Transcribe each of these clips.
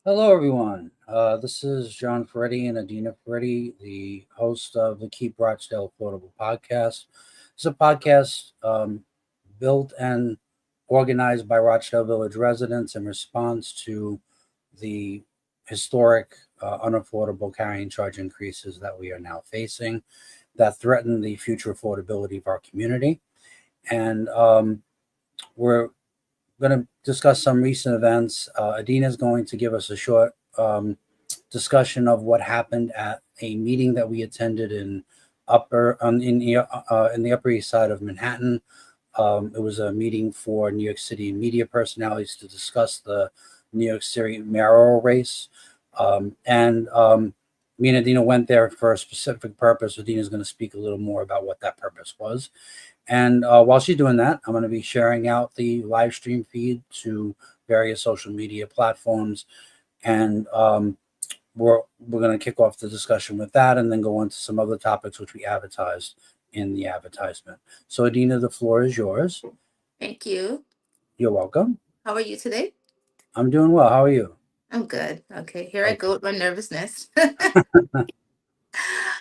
Hello, everyone. This is John Ferretti and Adena Ferretti, the host of the Keep Rochdale Affordable podcast. It's a podcast built and organized by Rochdale Village residents in response to the historic unaffordable carrying charge increases that we are now facing that threaten the future affordability of our community. And we're going to discuss some recent events. Adina is going to give us a short discussion of what happened at a meeting that we attended in the Upper East Side of Manhattan. It was a meeting for New York City media personalities to discuss the New York City mayoral race. And me and Adina went there for a specific purpose. Adina is going to speak a little more about what that purpose was. And while she's doing that, I'm going to be sharing out the live stream feed to various social media platforms. And we're going to kick off the discussion with that and then go on to some other topics which we advertised in the advertisement. So, Adina, the floor is yours. Thank you. You're welcome. How are you today? I'm doing well. How are you? I'm good. Okay, here I go Okay. with my nervousness.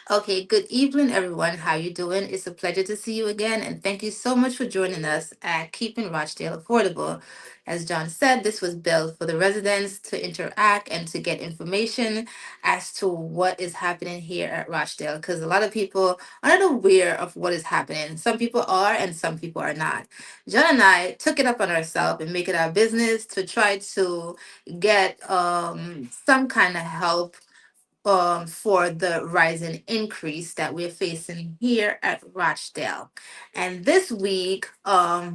Okay, good evening, everyone. How you doing? It's a pleasure to see you again, and thank you so much for joining us at Keeping Rochdale Affordable. As John said, this was built for the residents to interact and to get information as to what is happening here at Rochdale, because a lot of people are not aware of what is happening. Some people are, and some people are not. John and I took it up on ourselves and make it our business to try to get some kind of help for the rising increase that we're facing here at Rochdale. And this week,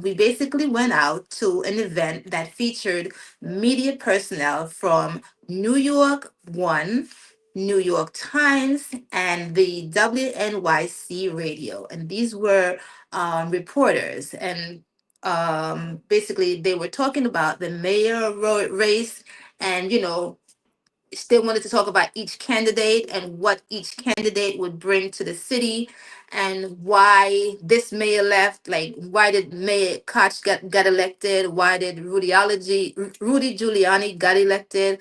we basically went out to an event that featured media personnel from New York One, New York Times, and the WNYC radio. And these were reporters. And basically, they were talking about the mayor race and, still wanted to talk about each candidate and what each candidate would bring to the city and why this mayor left. Like, why did Mayor Koch got elected? Why did Rudy Giuliani got elected?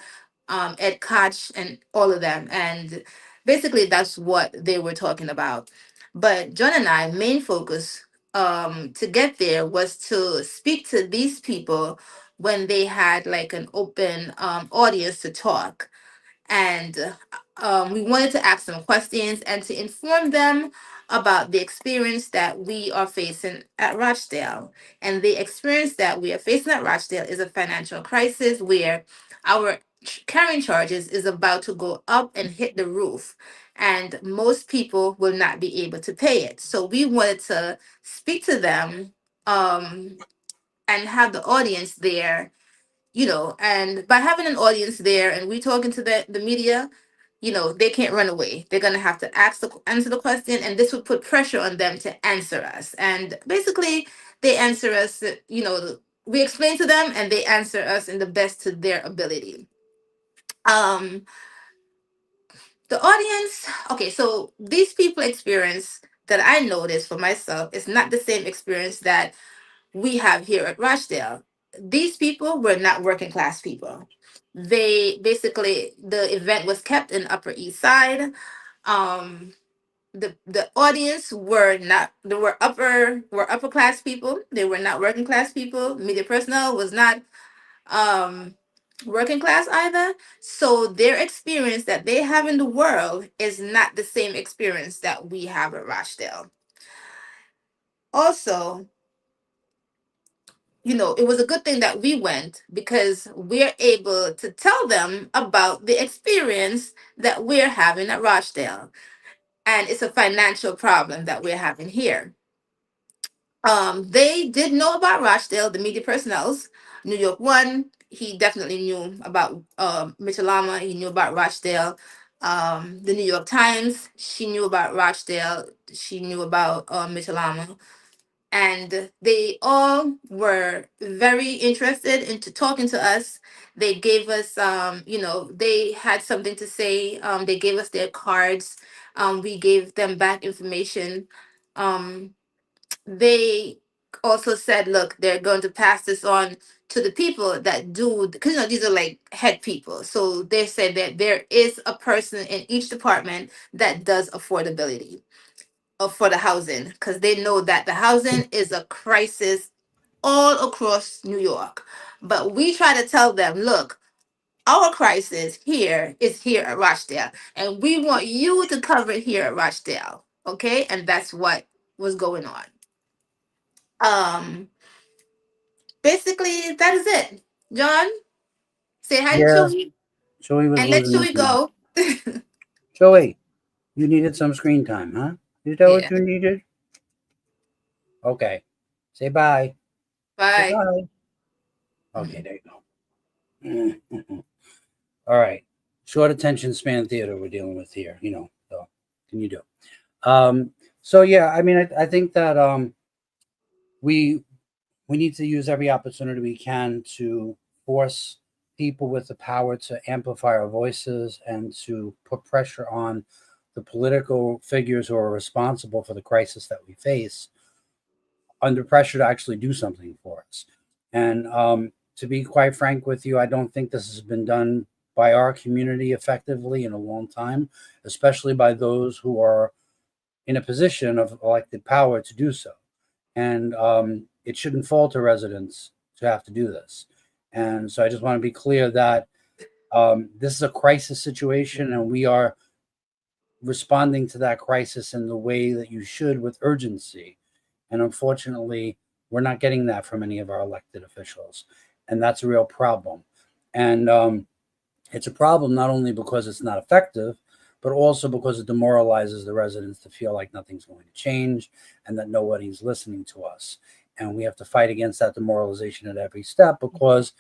Ed Koch and all of them. And basically that's what they were talking about. But John and I main focus to get there was to speak to these people when they had like an open audience to talk, and we wanted to ask them questions and to inform them about the experience that we are facing at Rochdale. And the experience that we are facing at Rochdale is a financial crisis where our carrying charges is about to go up and hit the roof. And most people will not be able to pay it. So we wanted to speak to them um, and have the audience there, and by having an audience there and we talking to the media, they can't run away. They're going to have to answer the question, and this would put pressure on them to answer us. And basically they answer us, we explain to them and they answer us in the best to their ability. um the audience, okay, so these people experience that I noticed for myself is not the same experience that we have here at Rochdale. These people were not working class people. They basically, the event was kept in Upper East Side. Um, the audience were not, they were upper class people. They were not working class people. Media personnel was not um working class either. So their experience that they have in the world is not the same experience that we have at Rochdale. Also, it was a good thing that we went because we're able to tell them about the experience that we're having at Rochdale. And it's a financial problem that we're having here. They did know about Rochdale, the media personnels. New York One, he definitely knew about Mitchellama, he knew about Rochdale. The New York Times, she knew about Rochdale, she knew about Mitchellama, and they all were very interested into talking to us. They gave us they had something to say. They gave us their cards. We gave them back information. They also said, look, they're going to pass this on to the people that do, because these are like head people. So they said that there is a person in each department that does affordability for the housing, because they know that the housing is a crisis all across New York. But we try to tell them, look, our crisis here is here at Rochdale, and we want you to cover it here at Rochdale. Okay, and that's what was going on. Um, Basically, that is it. John, say hi to Yeah, Chewy Joey was and let losing Chewy internet. go. Joey, you needed some screen time, huh? Is that what Yeah. you needed? Okay. Say bye. Say Bye. bye. Okay, Mhm. there you go. All right. Short attention span theater we're dealing with here, So can you do? Um, so yeah, I mean I think that we we need to use every opportunity we can to force people with the power to amplify our voices and to put pressure on the political figures who are responsible for the crisis that we face under pressure to actually do something for us. And to be quite frank with you, I don't think this has been done by our community effectively in a long time, especially by those who are in a position of elected power to do so. And it shouldn't fall to residents to have to do this. And so I just want to be clear that this is a crisis situation, and we are responding to that crisis in the way that you should, with urgency. And unfortunately, we're not getting that from any of our elected officials. And that's a real problem. And it's a problem not only because it's not effective, but also because it demoralizes the residents to feel like nothing's going to change and that nobody's listening to us. And we have to fight against that demoralization at every step, because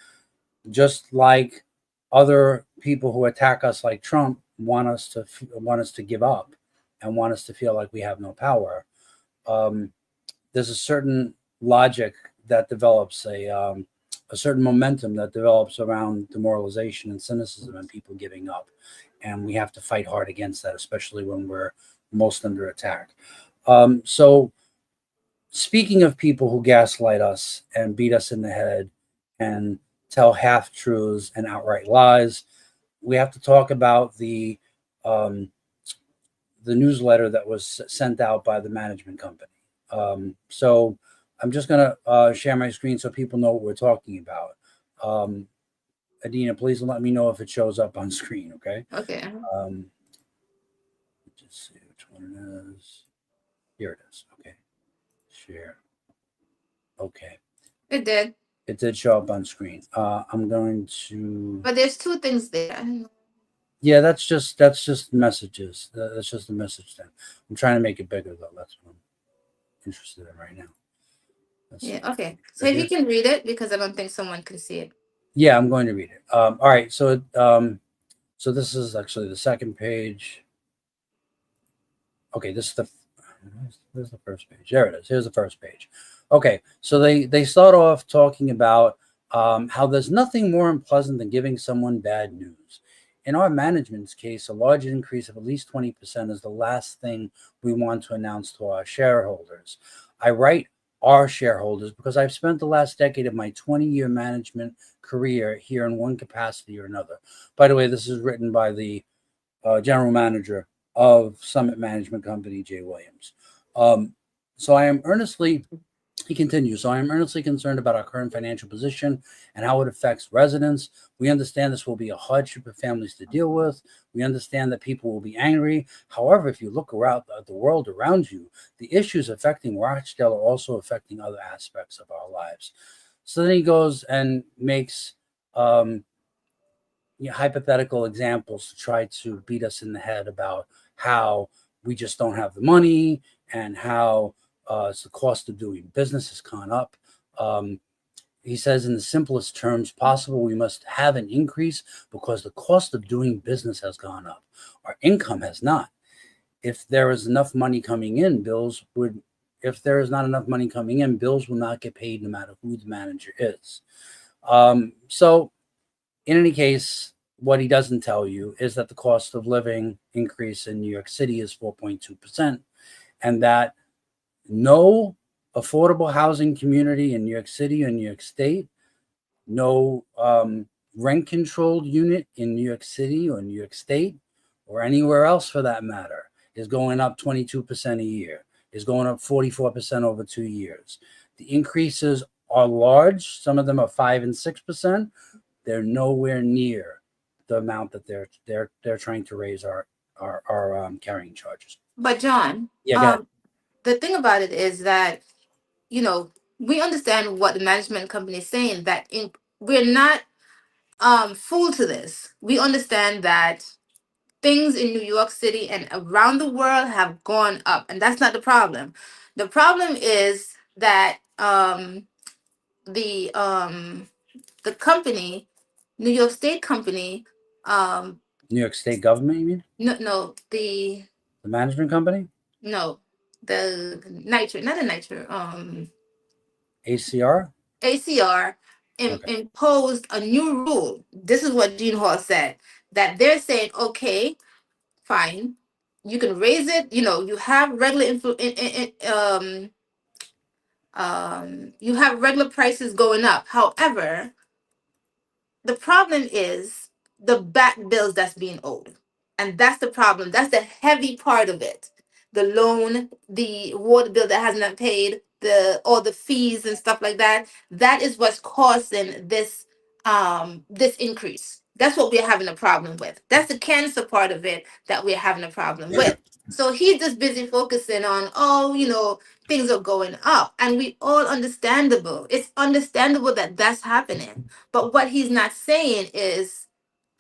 just like other people who attack us, like Trump, want us to give up and want us to feel like we have no power. Um, there's a certain logic that develops, a certain momentum that develops around demoralization and cynicism and people giving up, and we have to fight hard against that, especially when we're most under attack. So speaking of people who gaslight us and beat us in the head and tell half truths and outright lies, we have to talk about um, the newsletter that was sent out by the management company. So I'm just going to share my screen so people know what we're talking about. Um, Adena, please let me know if it shows up on screen, okay? Okay. Um, let's see which one it is. Here it is. Okay. Share. Okay. It did. It did show up on screen. I'm going to. But there's two things there. Yeah, that's just messages. That's just a message thing. I'm trying to make it bigger though. That's what I'm interested in right now. Let's see. Yeah. Okay. So Right if you here. can read it, because I don't think someone can see it. Yeah, I'm going to read it. All right. So this is actually the second page. Okay, this is where's the first page? There it is. Here's the first page. Okay, so they start off talking about how there's nothing more unpleasant than giving someone bad news. In our management's case, a large increase of at least 20% is the last thing we want to announce to our shareholders. I write our shareholders because I've spent the last decade of my 20-year management career here in one capacity or another. By the way, this is written by the general manager of Summit Management Company, Jay Williams. Um, so I am earnestly, he continues, so I am earnestly concerned about our current financial position and how it affects residents. We understand this will be a hardship for families to deal with. We understand that people will be angry. However, if you look around at the world around you, the issues affecting Rochdale are also affecting other aspects of our lives. So then he goes and makes um, hypothetical examples to try to beat us in the head about how we just don't have the money and how it's the cost of doing business has gone up. Um, he says, in the simplest terms possible, we must have an increase because the cost of doing business has gone up. Our income has not. If there is enough money coming in, bills would. If there is not enough money coming in, bills will not get paid no matter who the manager is. So in any case, what he doesn't tell you is that the cost of living increase in New York City is 4.2%, and that no affordable housing community in New York City or New York State no rent controlled unit in New York City or New York State or anywhere else for that matter is going up 22% a year, is going up 44% over 2 years. The increases are large. Some of them are 5 and 6%. They're nowhere near the amount that they're trying to raise our carrying charges. But John, Yeah, go ahead. the thing about it is that, you know, we understand what the management company is saying, that we're not fooled to this. We understand that things in New York City and around the world have gone up, and that's not the problem. The problem is that the um the company, New York State company, um New York State government, you mean? no, The management company? no, the nitro, not the nitro, ACR? ACR Okay. imposed a new rule. This is what Gene Hall said, that they're saying, okay, fine, you can raise it. You know, you have regular you have regular prices going up. However, the problem is the back bills that's being owed. And that's the problem. That's the heavy part of it. The loan, the water bill that hasn't been paid, the all the fees and stuff like that. That is what's causing this increase. That's what we're having a problem with. That's the cancer part of it that we're having a problem with. So he's just busy focusing on, oh, things are going up. And we all understandable. It's understandable that that's happening. But what he's not saying is,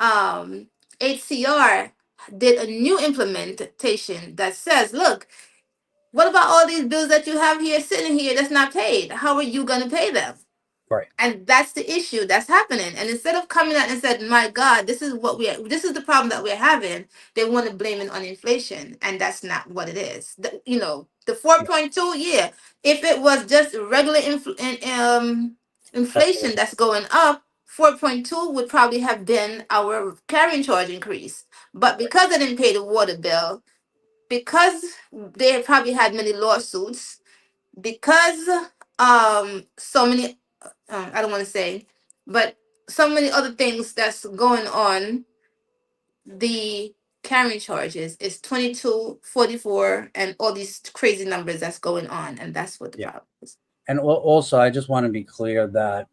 HCR did a new implementation that says, look, what about all these bills that you have here sitting here that's not paid? How are you going to pay them? Right. And that's the issue that's happening. And instead of coming out and said, my God, this is the problem that we're having, they want to blame it on inflation. And that's not what it is. The Yeah. 4.2, yeah. If it was just regular That's inflation that's going up, 4.2 would probably have been our carrying charge increase. But right. because they didn't pay the water bill, because they probably had many lawsuits, because so many, I don't want to say, but so many other things that's going on, the carrying charges is 22, 44, and all these crazy numbers that's going on, and that's what the Yeah. problem is. And also, I just want to be clear that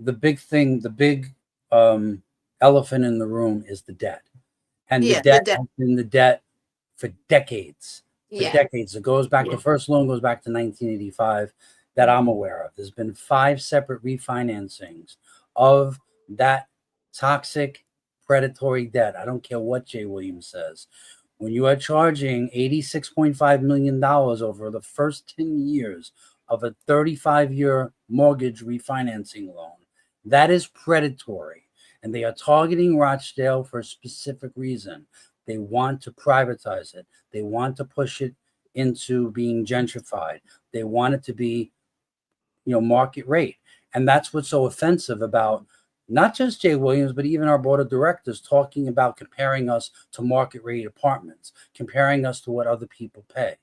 the big thing, the big um, elephant in the room is the debt. And the Yeah, the debt debt. has been the debt for decades. For Yeah. decades. It goes back, the first loan goes back to 1985 that I'm aware of. There's been 5 separate refinancings of that toxic predatory debt. I don't care what Jay Williams says. When you are charging $86.5 million over the first 10 years of a 35-year mortgage refinancing loan, that is predatory. And they are targeting Rochdale for a specific reason. They want to privatize it. They want to push it into being gentrified. They want it to be, market rate. And that's what's so offensive about not just Jay Williams, but even our board of directors talking about comparing us to market rate apartments, comparing us to what other people pay.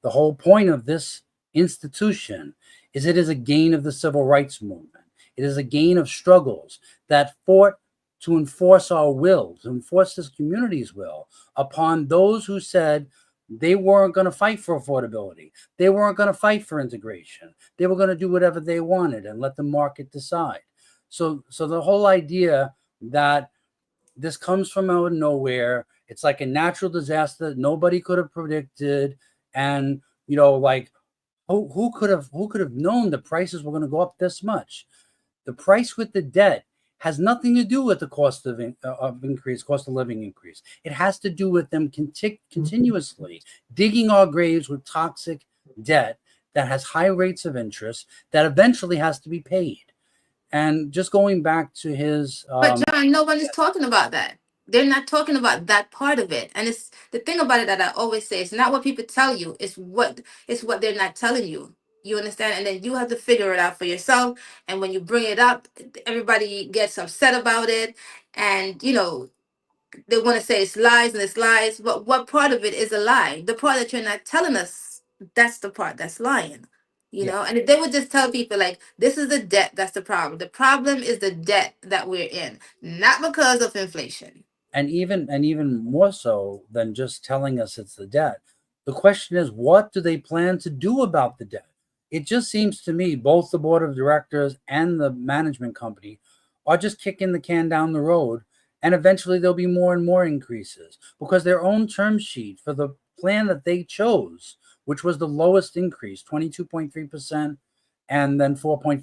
The whole point of this institution is it is a gain of the civil rights movement. It is a gain of struggles that fought to enforce our will, to enforce this community's will upon those who said they weren't going to fight for affordability. They weren't going to fight for integration. They were going to do whatever they wanted and let the market decide. So the whole idea that this comes from out of nowhere, it's like a natural disaster that nobody could have predicted, and like who could have known the prices were going to go up this much? The price with the debt has nothing to do with the cost of increase, cost of living increase. It has to do with them continuously digging our graves with toxic debt that has high rates of interest that eventually has to be paid. And just going back to his, But John, no one is talking about that. They're not talking about that part of it. And it's the thing about it that I always say, it's not what people tell you, it's what they're not telling you. You understand? And then you have to figure it out for yourself. And when you bring it up, everybody gets upset about it. And they want to say it's lies and it's lies. But what part of it is a lie? The part that you're not telling us, that's the part that's lying. You know, and if they would just tell people like, this is the debt that's the problem. The problem is the debt that we're in, not because of inflation. And even more so than just telling us it's the debt, the question is, what do they plan to do about the debt? It just seems to me both the board of directors and the management company are just kicking the can down the road, and eventually there'll be more and more increases because their own term sheet for the plan that they chose, which was the lowest increase, 22.3%, and then 4.5%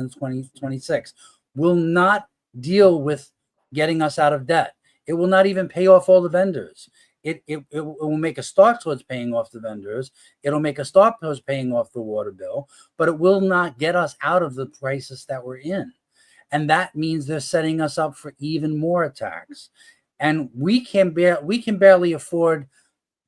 in 2026, will not deal with getting us out of debt. It will not even pay off all the vendors. It will make a start towards paying off the vendors. It'll make a start towards paying off the water bill, but it will not get us out of the crisis that we're in. And that means they're setting us up for even more attacks. And we can barely afford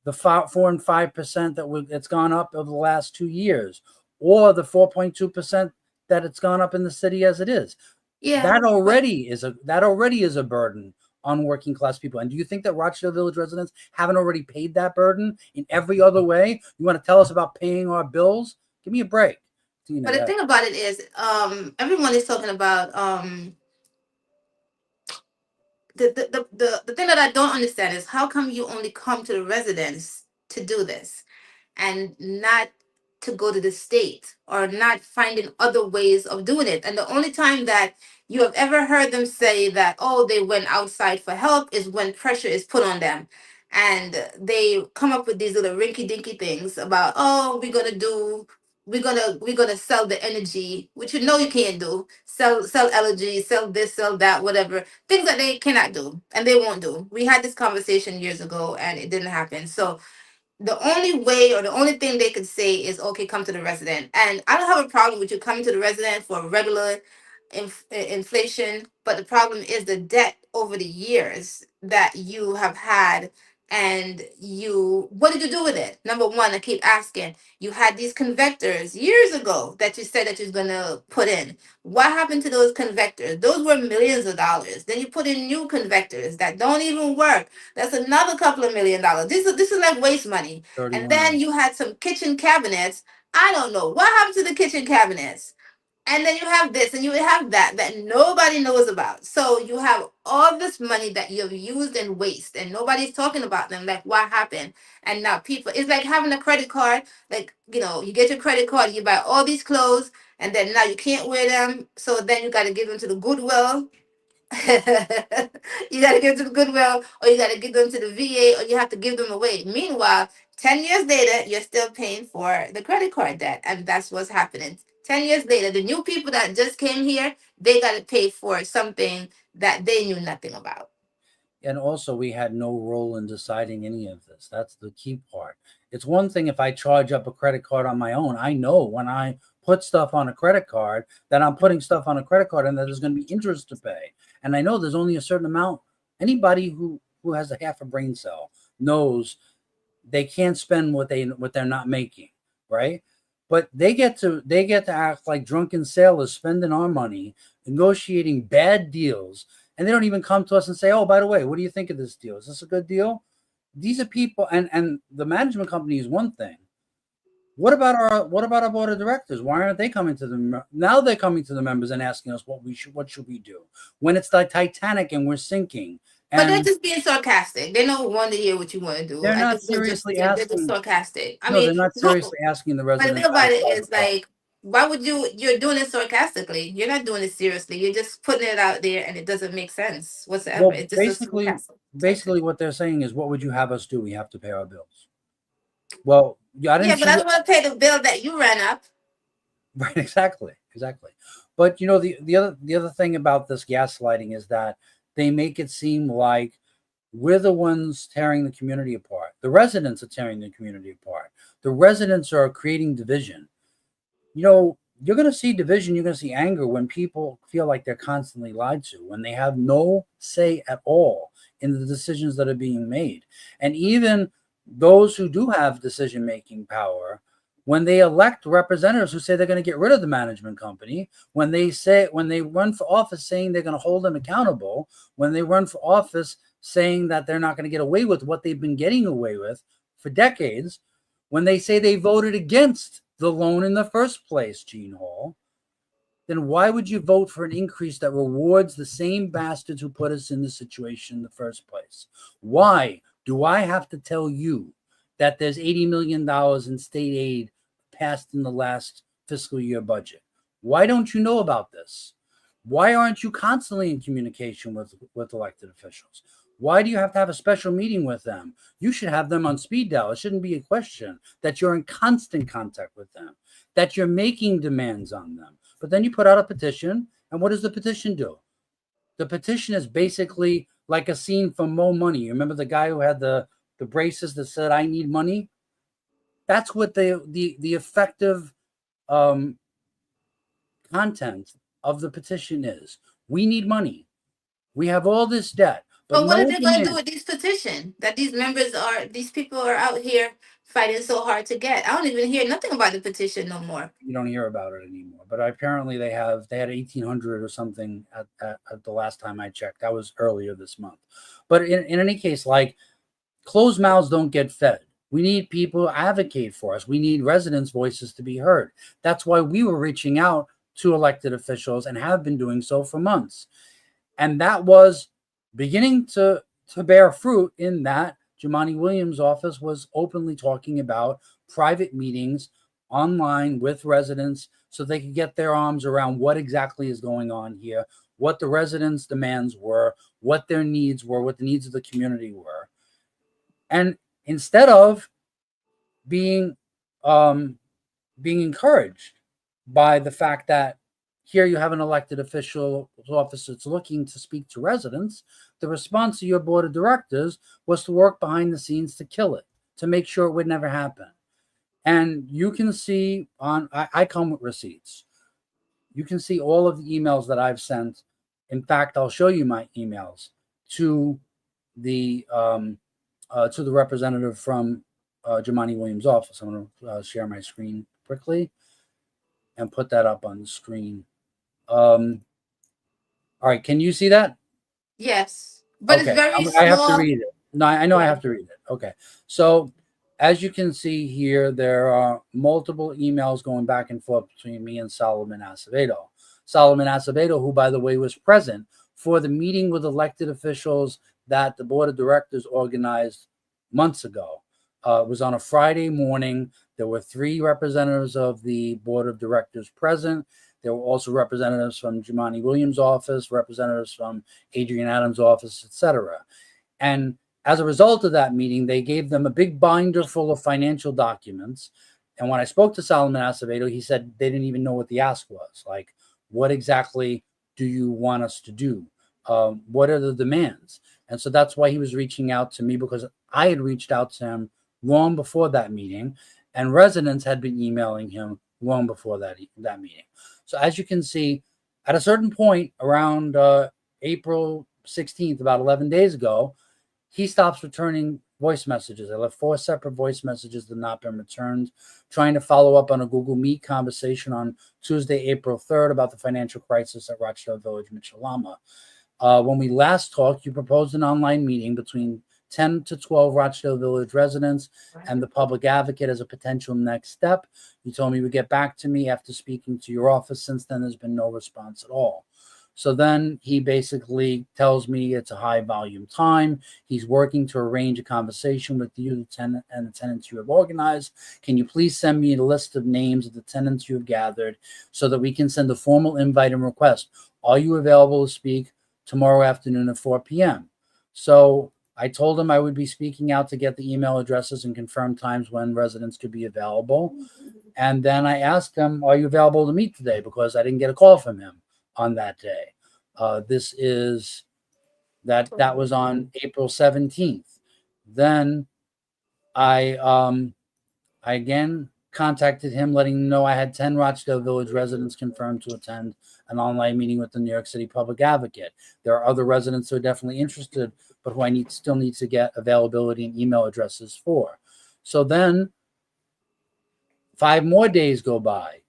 the 4 and 5% it's gone up over the last 2 years, or the 4.2% that it's gone up in the city as it is. Yeah, That already is a burden on working class people. And do you think that Rochdale Village residents haven't already paid that burden in every other way? You want to tell us about paying our bills? Give me a break. but the thing about it is, everyone is talking about the thing that I don't understand is how come you only come to the residents to do this and not to go to the state, or not finding other ways of doing it. And the only time that you have ever heard them say that, oh, they went outside for help, is when pressure is put on them. And they come up with these little rinky dinky things about, oh, we're gonna sell the energy, which you know you can't do. Sell energy, sell this, sell that, whatever. Things that they cannot do and they won't do. We had this conversation years ago and it didn't happen. So the only way, or the only thing they could say is, okay, come to the resident. And I don't have a problem with you coming to the resident for regular inflation, but the problem is the debt over the years that you have had. And what did you do with it? Number one, I keep asking. You had these convectors years ago that you said that you was gonna put in. What happened to those convectors? Those were millions of dollars. Then you put in new convectors that don't even work. That's another couple of $1 million. This is like waste money. And 31 then million. you had some kitchen cabinets. I don't know what happened to the kitchen cabinets. And then you have this and you have that nobody knows about. So you have all this money that you've used in waste and nobody's talking about them. Like, what happened? And now people, it's like having a credit card. Like, you get your credit card, you buy all these clothes, and then now you can't wear them. So then you got to give them to the Goodwill. You got to give them to the Goodwill, or you got to give them to the VA, or you have to give them away. Meanwhile, 10 years later, you're still paying for the credit card debt. And that's what's happening. 10 years later, the new people that just came here, they got to pay for something that they knew nothing about. And also, we had no role in deciding any of this. That's the key part. It's one thing if I charge up a credit card on my own. I know when I put stuff on a credit card that I'm putting stuff on a credit card and that there's going to be interest to pay. And I know there's only a certain amount. Anybody who has a half a brain cell knows they can't spend what they're not making, right? But they get to act like drunken sailors, spending our money, negotiating bad deals, and they don't even come to us and say, "Oh, by the way, what do you think of this deal? Is this a good deal?" These are people, and the management company is one thing. What about our board of directors? Why aren't they coming to them now? They're coming to the members and asking us what should we do when it's the Titanic and we're sinking. But they're And just being sarcastic. They don't want to hear what you want to do. they're I not think seriously they're just asking. sarcastic. I No, mean, they're not no. seriously asking the But the thing residents about it outside the is, car. like, why would you're doing it sarcastically? You're not doing it seriously. You're just putting it out there and it doesn't make sense whatsoever. Well, It's just a basically, sarcastic type thing. basically, what they're saying is, what would you have us do? We have to pay our bills. Well, yeah, I Yeah, didn't but see I what. don't want to pay the bill that you ran up. Right, exactly. But the other thing about this gaslighting is that they make it seem like we're the ones tearing the community apart. The residents are tearing the community apart. The residents are creating division. You're going to see division, you're going to see anger when people feel like they're constantly lied to, when they have no say at all in the decisions that are being made. And even those who do have decision making power, when they elect representatives who say they're going to get rid of the management company, when they run for office saying they're going to hold them accountable, when they run for office saying that they're not going to get away with what they've been getting away with for decades, when they say they voted against the loan in the first place, Gene Hall, then why would you vote for an increase that rewards the same bastards who put us in this situation in the first place? Why do I have to tell you that there's $80 million in state aid passed in the last fiscal year budget? Why don't you know about this? Why aren't you constantly in communication with elected officials? Why do you have to have a special meeting with them? You should have them on speed dial. It shouldn't be a question that you're in constant contact with them, that you're making demands on them. But then you put out a petition, and what does the petition do? The petition is basically like a scene from Mo Money. You remember the guy who had the braces that said, "I need money"? That's what the effective content of the petition is. We need money. We have all this debt, but But what are no they going to do demand. with this petition that these people are out here fighting so hard to get? I don't even hear nothing about the petition no more. You don't hear about it anymore. But apparently they had 1,800 or something at the last time I checked. That was earlier this month. But in any case, like, closed mouths don't get fed. We need people to advocate for us. We need residents' voices to be heard. That's why we were reaching out to elected officials and have been doing so for months. And that was beginning to bear fruit in that Jumaane Williams' office was openly talking about private meetings online with residents so they could get their arms around what exactly is going on here, what the residents' demands were, what their needs were, what the needs of the community were. And instead of being encouraged by the fact that here you have an elected official office that's looking to speak to residents, the response of your board of directors was to work behind the scenes to kill it, to make sure it would never happen. And you can see I come with receipts. You can see all of the emails that I've sent. In fact, I'll show you my emails to the representative from Jumaane Williams' office. I'm going to share my screen quickly and put that up on the screen. All right, can you see that? Yes, but it's Okay, very I have to small. read it. No, I know I have to read it. Okay, so as you can see here, there are multiple emails going back and forth between me and Solomon Acevedo. Solomon Acevedo, who, by the way, was present for the meeting with elected officials that the board of directors organized months ago. It was on a Friday morning. There were 3 representatives of the board of directors present. There were also representatives from Jumaane Williams' office, representatives from Adrian Adams' office, etc. And as a result of that meeting, they gave them a big binder full of financial documents. And when I spoke to Solomon Acevedo, he said they didn't even know what the ask was. Like, what exactly do you want us to do? What are the demands? And so that's why he was reaching out to me, because I had reached out to him long before that meeting, and residents had been emailing him long before that meeting. So as you can see, at a certain point around April 16th, about 11 days ago, he stops returning voice messages. I left 4 separate voice messages that have not been returned, trying to follow up on a Google Meet conversation on Tuesday, April 3rd about the financial crisis at Rochdale Village, Mitchell-Lama. When we last talked, you proposed an online meeting between 10 to 12 Rochdale Village residents and the public advocate as a potential next step. You told me you would get back to me after speaking to your office. Since then, there's been no response at all. So then he basically tells me it's a high volume time. He's working to arrange a conversation with you, the tenant, and the tenants you have organized. Can you please send me a list of names of the tenants you have gathered so that we can send a formal invite and request? Are you available to speak tomorrow afternoon at 4 p.m.? So I told him I would be speaking out to get the email addresses and confirm times when residents could be available. And then I asked him, are you available to meet today? Because I didn't get a call from him on that day. That was on April 17th. Then I again contacted him, letting him know I had 10 Rochdale Village residents confirmed to attend an online meeting with the New York City Public Advocate. There are other residents who are definitely interested, but who I still need to get availability and email addresses for. So then 5 more days go by,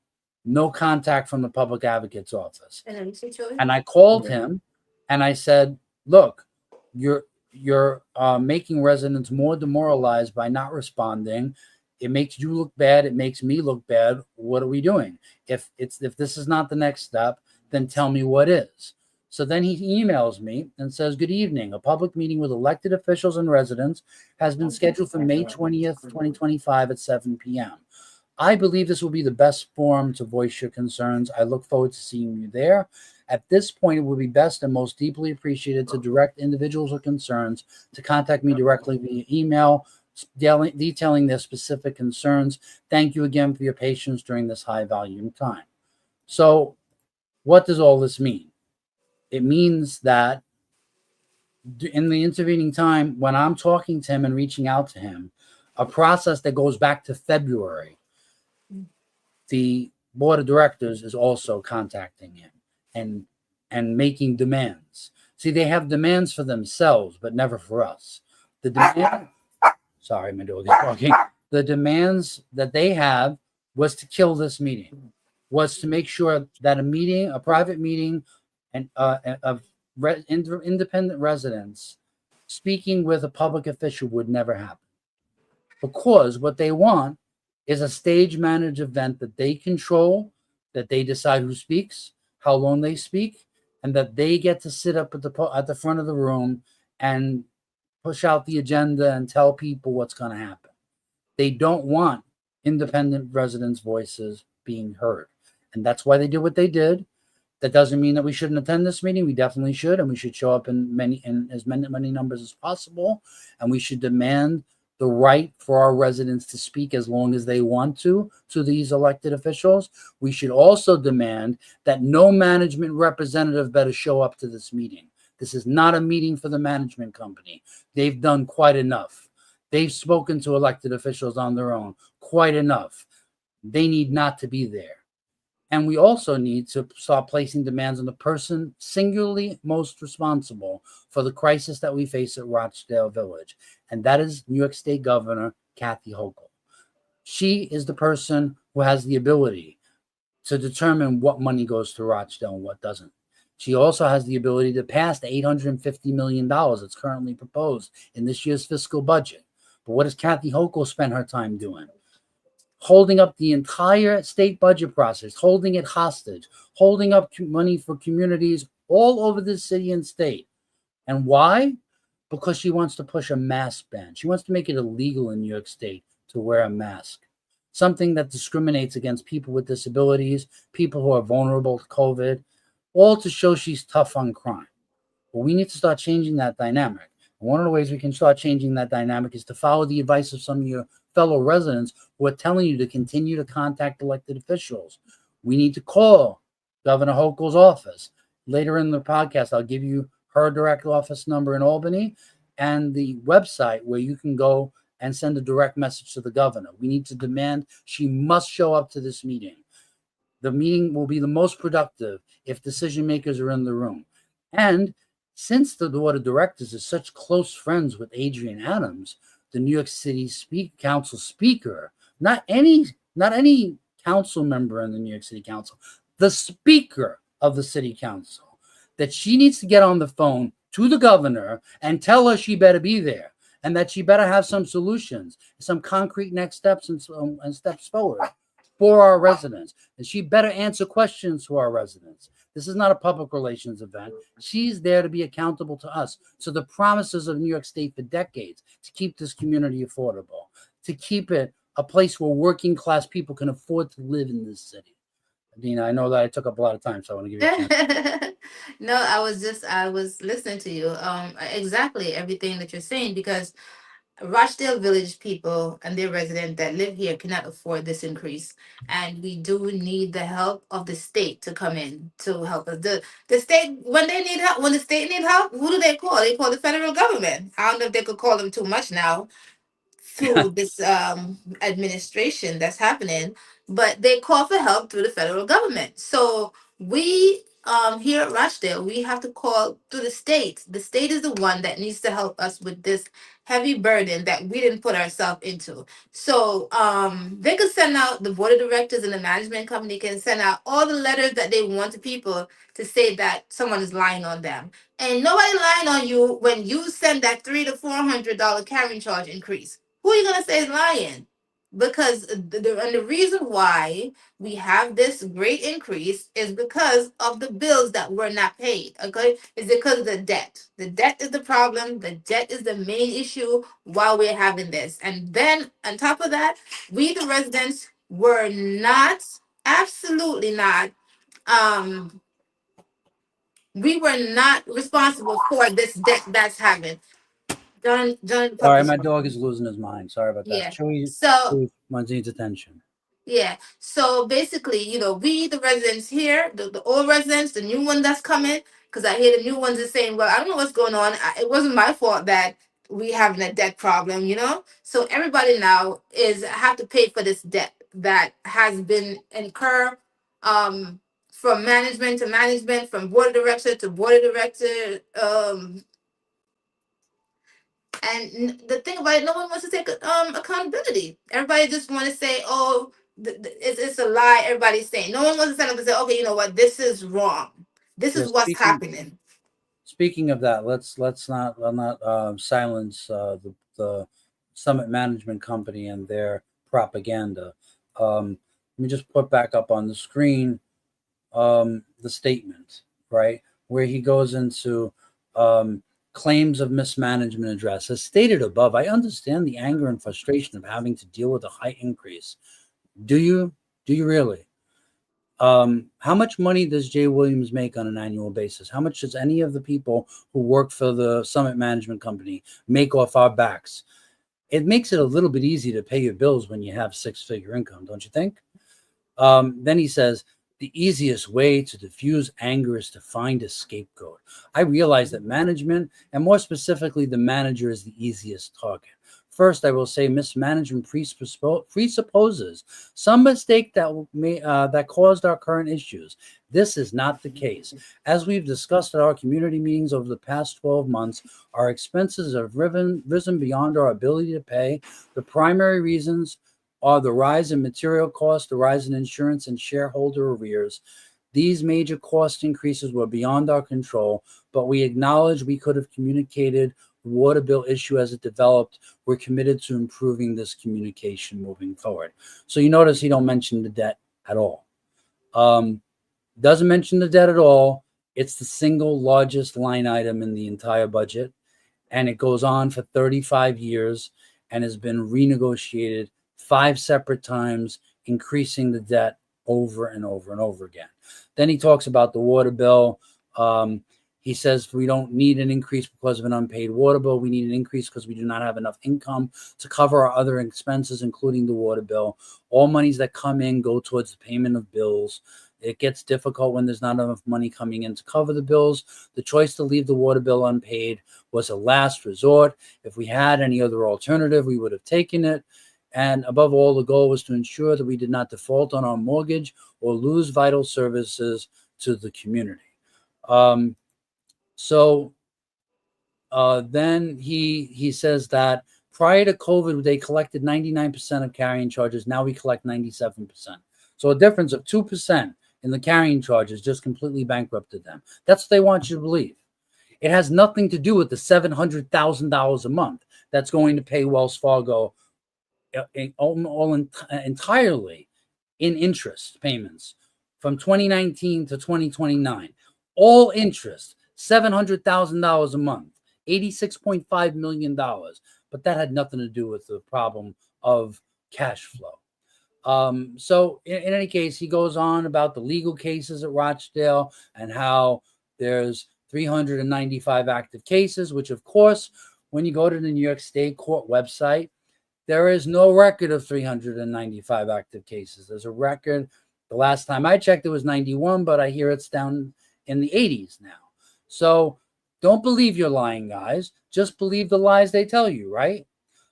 no contact from the public advocate's office. And I called him and I said, look, you're making residents more demoralized by not responding. It makes you look bad. It makes me look bad. What are we doing? If this is not the next step, then tell me what is. So then he emails me and says, "Good evening. A public meeting with elected officials and residents has been scheduled for May 20th, 2025 at 7 p.m. I believe this will be the best forum to voice your concerns. I look forward to seeing you there. At this point, it would be best and most deeply appreciated to direct individuals with concerns to contact me directly via email, detailing their specific concerns. Thank you again for your patience during this high volume time." So, what does all this mean? It means that in the intervening time, when I'm talking to him and reaching out to him, a process that goes back to February, the board of directors is also contacting him and making demands. See, they have demands for themselves, but never for us. The demand, sorry, my dog is barking. The demands that they have was to kill this meeting, was to make sure that a private meeting, and of independent residents speaking with a public official would never happen. Because what they want is a stage managed event that they control, that they decide who speaks, how long they speak, and that they get to sit up at the front of the room and push out the agenda and tell people what's going to happen. They don't want independent residents' voices being heard. And that's why they did what they did. That doesn't mean that we shouldn't attend this meeting. We definitely should, and we should show up in as many numbers as possible, and we should demand the right for our residents to speak as long as they want to these elected officials. We should also demand that no management representative better show up to this meeting. This is not a meeting for the management company. They've done quite enough. They've spoken to elected officials on their own quite enough. They need not to be there. And we also need to start placing demands on the person singularly most responsible for the crisis that we face at Rochdale Village. And that is New York State Governor Kathy Hochul. She is the person who has the ability to determine what money goes to Rochdale and what doesn't. She also has the ability to pass the $850 million that's currently proposed in this year's fiscal budget. But what does Kathy Hochul spend her time doing? Holding up the entire state budget process, holding it hostage, holding up money for communities all over the city and state. And why? Because she wants to push a mask ban. She wants to make it illegal in New York State to wear a mask, something that discriminates against people with disabilities, people who are vulnerable to COVID, all to show she's tough on crime. But we need to start changing that dynamic. And one of the ways we can start changing that dynamic is to follow the advice of some of your fellow residents who are telling you to continue to contact elected officials. We need to call Governor Hochul's office. Later in the podcast, I'll give you her direct office number in Albany and the website where you can go and send a direct message to the governor. We need to demand she must show up to this meeting. The meeting will be the most productive if decision makers are in the room. And since the board of directors is such close friends with Adrian Adams, the New York City Council speaker, not any council member in the New York City Council, the speaker of the city council, that she needs to get on the phone to the governor and tell her she better be there and that she better have some solutions, some concrete next steps and steps forward for our residents. And she better answer questions to our residents. This is not a public relations event. She's there to be accountable to us. So the promises of New York State for decades to keep this community affordable, to keep it a place where working class people can afford to live in this city. Adena, I know that I took up a lot of time, so I want to give you a chance. No, I was listening to you. Exactly everything that you're saying, because Rochdale Village people and their residents that live here cannot afford this increase, and we do need the help of the state to come in to help us. The state, when they need help, when the state need help, who do they call? They call the federal government. I don't know if they could call them too much now through this administration that's happening, but they call for help through the federal government. So we here at Rochdale, we have to call through the state. The state is the one that needs to help us with this heavy burden that we didn't put ourselves into. So they could send out, the board of directors and the management company can send out all the letters that they want to people to say that someone is lying on them. And nobody lying on you when you send that $300 to $400 carrying charge increase. Who are you gonna say is lying? because and the reason why we have this great increase is because of the bills that were not paid. Okay, it's because of the debt. The debt is the problem. The debt is the main issue while we're having this. And then on top of that, we the residents were not, absolutely not, um we were not responsible for this debt that's happened. John Sorry, Puppy. my dog is losing his mind. Sorry about that. Yeah. Chewy, So Chewy needs attention. yeah. So basically, we, the residents here, the old residents, the new one that's coming, because I hear the new ones are saying, well, I don't know what's going on. It wasn't my fault that we having a debt problem. So everybody now is have to pay for this debt that has been incurred, from management to management, from board of director to board of director. And the thing about it, no one wants to take accountability. Everybody just want to say, "Oh, it's a lie." Everybody's saying. No one wants to stand up and say, "Okay, you know what? This is wrong. This Yeah, is what's happening." speaking of that, let's not silence the Summit Management Company and their propaganda. Let me just put back up on the screen the statement, right, where he goes into um, claims of mismanagement address. As stated above, I understand the anger and frustration of having to deal with a high increase. Do you? Do you really? How much money does Jay Williams make on an annual basis? How much does any of the people who work for the Summit Management Company make off our backs? It makes it a little bit easy to pay your bills when you have six-figure income, don't you think? Then he says, the easiest way to diffuse anger is to find a scapegoat. I realize that management, and more specifically, the manager, is the easiest target. First, I will say mismanagement presupposes some mistake that caused our current issues. This is not the case. As we've discussed at our community meetings over the past 12 months, our expenses have risen beyond our ability to pay. The primary reasons are the rise in material costs, the rise in insurance, and shareholder arrears. These major cost increases were beyond our control, but we acknowledge we could have communicated the water bill issue as it developed. We're committed to improving this communication moving forward. So you notice he don't mention the debt at all. Um, doesn't mention the debt at all. It's the single largest line item in the entire budget, and it goes on for 35 years and has been renegotiated 5 separate times, increasing the debt over and over and over again. Then he talks about the water bill. Um, he says we don't need an increase because of an unpaid water bill. We need an increase because we do not have enough income to cover our other expenses, including the water bill. All monies that come in go towards the payment of bills. It gets difficult when there's not enough money coming in to cover the bills. The choice to leave the water bill unpaid was a last resort. If we had any other alternative, we would have taken it. And above all, the goal was to ensure that we did not default on our mortgage or lose vital services to the community. Um, then he says that prior to COVID, they collected 99% of carrying charges. Now we collect 97%. So a difference of 2% in the carrying charges just completely bankrupted them. That's what they want you to believe. It has nothing to do with the $700,000 a month that's going to pay Wells Fargo entirely in interest payments from 2019 to 2029. All interest, $700,000 a month, $86.5 million. But that had nothing to do with the problem of cash flow. So in any case, he goes on about the legal cases at Rochdale and how there's 395 active cases, which of course, when you go to the New York State Court website, there is no record of 395 active cases. There's a record. The last time I checked, it was 91, but I hear it's down in the 80s now. So don't believe your lying guys. Just believe the lies they tell you, right?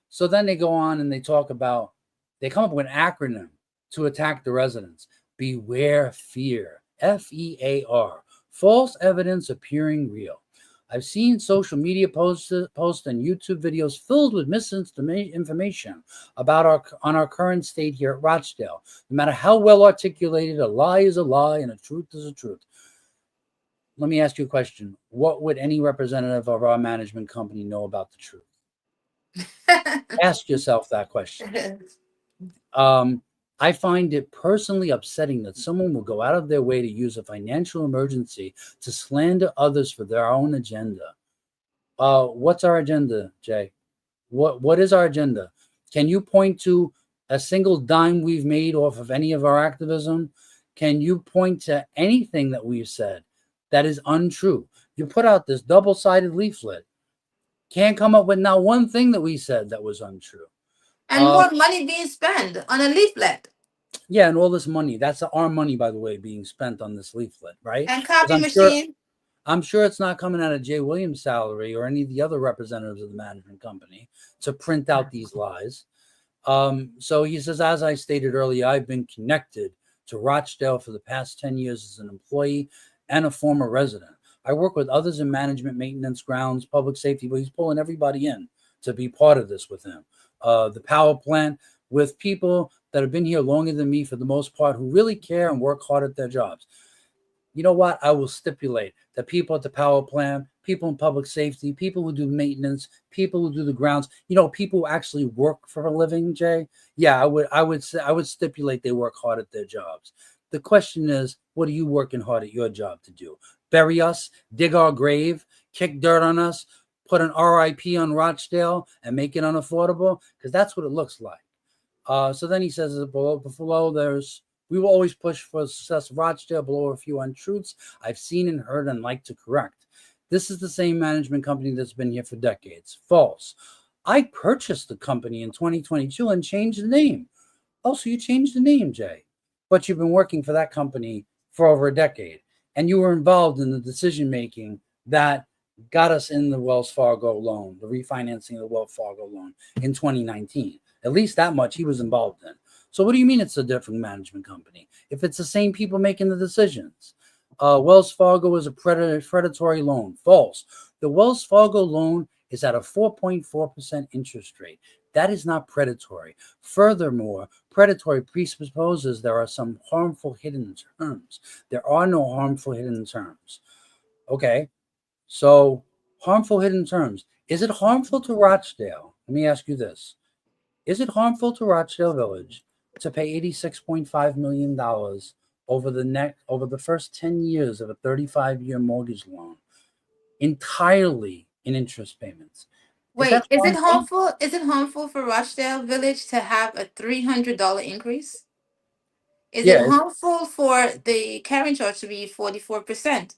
So then they go on and they talk about, they come up with an acronym to attack the residents. Beware fear. FEAR. False evidence appearing real. I've seen social media posts and YouTube videos filled with misinformation about our current state here at Rochdale. No matter how well articulated, a lie is a lie and a truth is a truth. Let me ask you a question. What would any representative of our management company know about the truth? Ask yourself that question. Um, I find it personally upsetting that someone will go out of their way to use a financial emergency to slander others for their own agenda. What's our agenda, Jay? What is our agenda? Can you point to a single dime we've made off of any of our activism? Can you point to anything that we've said that is untrue? You put out this double-sided leaflet. Can't come up with not one thing that we said that was untrue. And Uh, more money being spent on a leaflet yeah, and all this money. That's our money, by the way, being spent on this leaflet, right? and Because copy machine. I'm sure it's not coming out of Jay Williams' salary or any of the other representatives of the management company to print out these lies. So he says, as I stated earlier, I've been connected to Rochdale for the past 10 years as an employee and a former resident. I work with others in management, maintenance, grounds, public safety, but he's pulling everybody in to be part of this with him. The power plant with people that have been here longer than me for the most part who really care and work hard at their jobs. You know what? I will stipulate that people at the power plant, people in public safety, people who do maintenance, people who do the grounds, people who actually work for a living, Jay. Yeah, I would stipulate they work hard at their jobs. The question is, what are you working hard at your job to do? Bury us, dig our grave, kick dirt on us, put an RIP on Rochdale and make it unaffordable? Because that's what it looks like. So then he says below there's we will always push for success of Rochdale below a few untruths I've seen and heard and like to correct. This is the same management company that's been here for decades. False. I purchased the company in 2022 and changed the name. Oh, so you changed the name, Jay. But you've been working for that company for over a decade. And you were involved in the decision making that got us in the Wells Fargo loan, the refinancing of the Wells Fargo loan in 2019. At least that much he was involved in. So what do you mean it's a different management company? If it's the same people making the decisions. Wells Fargo is a predatory loan. False. The Wells Fargo loan is at a 4.4% interest rate. That is not predatory. Furthermore, predatory presupposes there are some harmful hidden terms. There are no harmful hidden terms. Okay, so harmful hidden terms. Is it harmful to Rochdale? Let me ask you this. Is it harmful to Rochdale Village to pay $86.5 million over the first 10 years of a 35-year mortgage loan entirely in interest payments? Is that Wait, is it harmful? harmful? Is it harmful for Rochdale Village to have a $300 increase? Is it Yeah, harmful for the carrying charge to be 44%?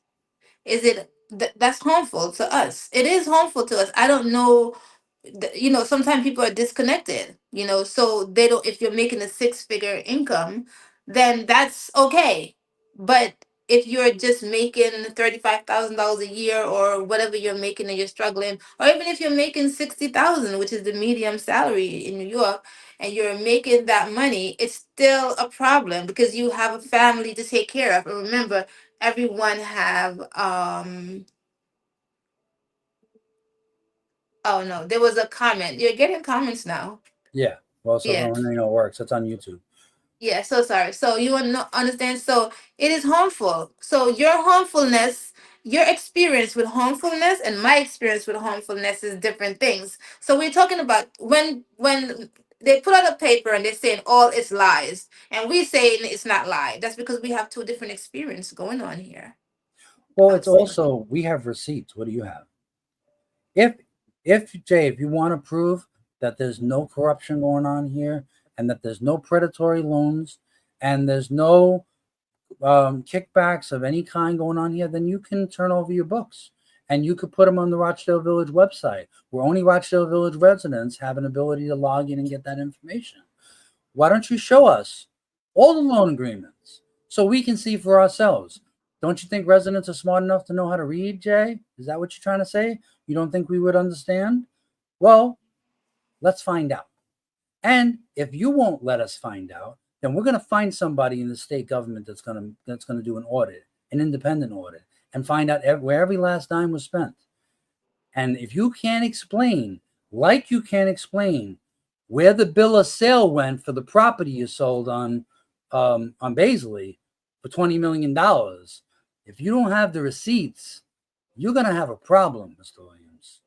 Is it that's harmful to us? It is harmful to us. I don't know. Sometimes people are disconnected. So they don't. If you're making a six-figure income, then that's okay. But if you're just making $35,000 a year or whatever you're making and you're struggling, or even if you're making 60,000, which is the medium salary in New York, and you're making that money, it's still a problem because you have a family to take care of. And remember, everyone have oh no, there was a comment. You're getting comments now. yeah. Well, so Yeah. everyone works. That's on YouTube. Yeah, so sorry. So you want to understand? So it is harmful. So your harmfulness, your experience with harmfulness, and my experience with harmfulness is different things. So we're talking about when they put out a paper and they're saying all is lies, and we saying it's not lie. That's because we have two different experiences going on here. Well, I it's would say. also we have receipts. What do you have? If if Jay, if you want to prove that there's no corruption going on here and that there's no predatory loans and there's no kickbacks of any kind going on here, then you can turn over your books and you could put them on the Rochdale Village website where only Rochdale Village residents have an ability to log in and get that information. Why don't you show us all the loan agreements so we can see for ourselves? Don't you think residents are smart enough to know how to read, Jay? Is that what you're trying to say? You don't think we would understand? Well, let's find out. And if you won't let us find out, then we're going to find somebody in the state government that's going to do an audit, an independent audit, and find out where every last dime was spent. And if you can't explain, like you can't explain, where the bill of sale went for the property you sold on Baisley for $20 million, if you don't have the receipts, you're gonna have a problem, Mr. Williams,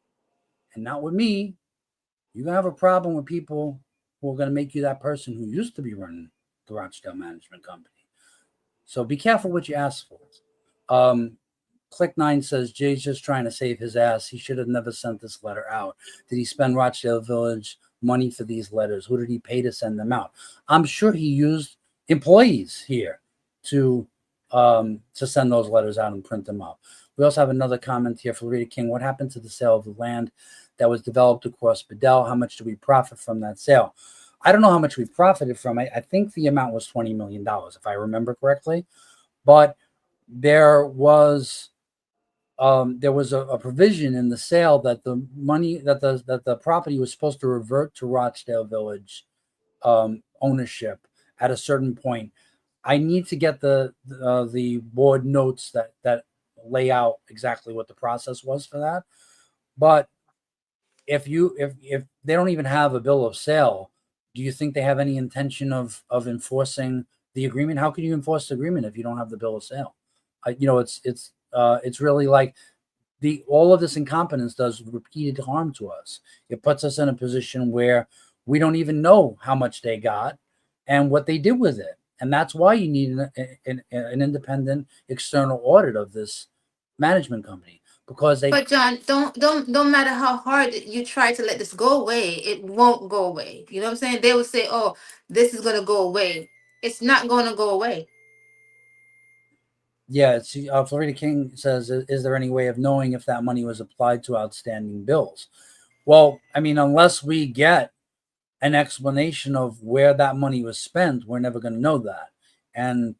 and not with me. You're gonna have a problem with people who are going to make you that person who used to be running the Rochdale Management Company. So be careful what you ask for. Click9 says Jay's just trying to save his ass. He should have never sent this letter out. Did he spend Rochdale Village money for these letters? Who did he pay to send them out? I'm sure he used employees here to send those letters out and print them out. We also have another comment here for Rita King. What happened to the sale of the land that was developed across Bedell? How much do we profit from that sale? I don't know how much we profited from it. I think the amount was $20 million, if I remember correctly. But there was a provision in the sale that the money that the property was supposed to revert to Rochdale Village ownership at a certain point. I need to get the board notes that lay out exactly what the process was for that. But if they don't even have a bill of sale, do you think they have any intention of enforcing the agreement? How can you enforce the agreement if you don't have the bill of sale? It's really like all of this incompetence does repeated harm to us. It puts us in a position where we don't even know how much they got and what they did with it. And that's why you need an independent external audit of this management company, because they. But John, don't matter how hard you try to let this go away, it won't go away. You know what I'm saying? They will say, "Oh, this is gonna go away." It's not gonna go away. Yeah, it's Florida King says, is there any way of knowing if that money was applied to outstanding bills? Well, I mean, unless we get an explanation of where that money was spent, we're never going to know that. And